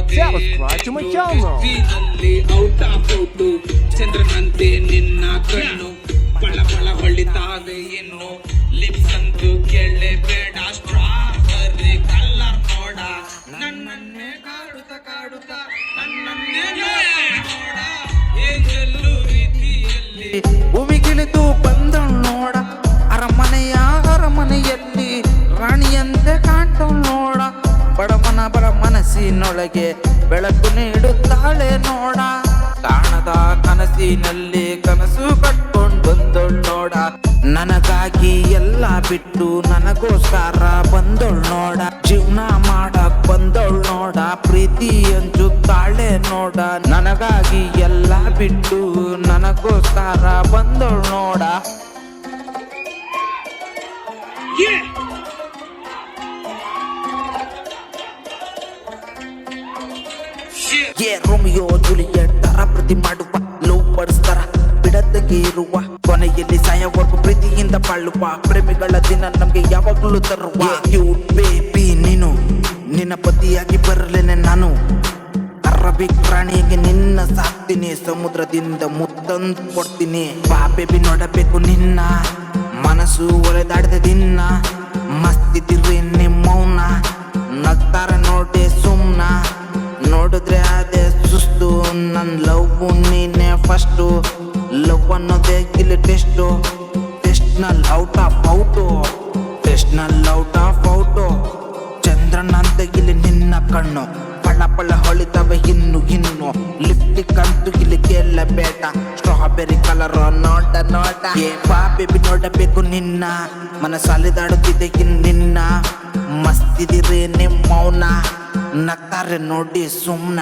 Subscribe to my channel. Out of out ಚಂದ್ರನಂತೆ ನಿನ್ನ ಕಣ್ಣು ಪಳ ಪಳ ಹೊಳಿತಾವೆ ಇನ್ನು ಲಿಪ್ಸ್ ಅಂತೂ ಕೇಳಲೇಬೇಡ ಸ್ಟ್ರಾಬೆರಿ ಕಲರ್ ನೋಡ ನನ್ನನ್ನೇ ಕಾಡುತ್ತ ನನ್ನನ್ನೇ ನೋಡ ಏನೆಲ್ಲೂ ರೀತಿಯಲ್ಲಿ ಭೂಮಿಗಿಳಿದು ಬಂದಳು ನೋಡ ಅರಮನೆಯಲ್ಲಿ ರಾಣಿಯಂತೆ ಕಾಣ್ತಳು ನೋಡ ಬಡ ಮನಸ್ಸಿನೊಳಗೆ ಬೆಳಕು ನೀಡುತ್ತಾಳೆ ನೋಡ ಕಾಣದ ಕನಸಿನಲ್ಲಿ ಕನಸು ಕಟ್ಕೊಂಡು ಬಂದಳು ನೋಡ ನನಗಾಗಿ ಎಲ್ಲ ಬಿಟ್ಟು ನನಗೋಸ್ಕರ ಬಂದಳು ನೋಡ ಜೀವನ ಮಾಡಕ್ ಬಂದಳು ನೋಡ ಪ್ರೀತಿ ಹಂಚುತ್ತಾಳೆ ನೋಡ ನನಗಾಗಿ ಎಲ್ಲ ಬಿಟ್ಟು ನನಗೋಸ್ಕರ ಬಂದಳು ನೋಡ ರೋಮಿಯೋ ಜೂಲಿಯಟ್ ತರ ಪ್ರತಿ ಮಾಡುವ ಲವ್ ಪಡಿಸ್ತಾರ ಬಿಡದಗೆ ಇರುವ ಕೊನೆಯಲ್ಲಿ ಸಾಯವರೆಗೂ ಪ್ರೀತಿಯಿಂದ ಬಾಳುವ ಪ್ರೇಮಿಗಳ ದಿನ ನಮ್ಗೆ ಯಾವಾಗಲೂ ತರುವ ಕ್ಯೂಟ್ ಬೇಬಿ ನೀನು ನಿನ್ನ ಪತಿಯಾಗಿ ಬರಲೇನೆ ನಾನು ಅರಬಿಕ್ ಪ್ರಾಣಿಯಾಗಿ ನಿನ್ನ ಸಾಕ್ತೀನಿ ಸಮುದ್ರದಿಂದ ಮುತ್ತಂದು ಕೊಡ್ತೀನಿ ಬಾ ಬೇಬಿ ನೋಡಬೇಕು ನಿನ್ನ ಮನಸ್ಸು ಒಲೆದಾಡಿದ ದಿನ ಮಸ್ತಿದಿರಿ ನಿಮ್ಮೌನ ನಗ್ತಾರ ನೋಡಿ ಸುಮ್ನ ನೋಡಿದ್ರೆ ಅದೇ ಸುಸ್ತು ನನ್ ಲವ್ ನೀನೆ ಫಸ್ಟು ಲವ್ ಅನ್ನೋದೇ ಇಲ್ಲಿ ಟೆಸ್ಟ್ನಲ್ ಔಟ್ ಆಫ್ ಔಟು ಚಂದ್ರನಂತ ಇಲ್ಲಿ ನಿನ್ನ ಕಣ್ಣು ಪಳ ಹೊಳಿತವೆ ಇನ್ನು ಲಿಪ್ಟಿಕ್ ಅಂತೂ ಇಲ್ಲಿ ಕೇಳಬೇಡ ಸ್ಟ್ರಾಬೆರಿ ಕಲರ್ ನೋಟ ಬಾ ಬೇಬಿ ನೋಡಬೇಕು ನಿನ್ನ ಮನಸ್ಸಲ್ಲಿದಾಡುತ್ತಿದೆ ನಿನ್ನ ಮಸ್ತಿದಿರಿ ನಿಮ್ಮ ಮೌನ ನಗ್ತಾರೆ ನೋಡಿ ಸುಮ್ನ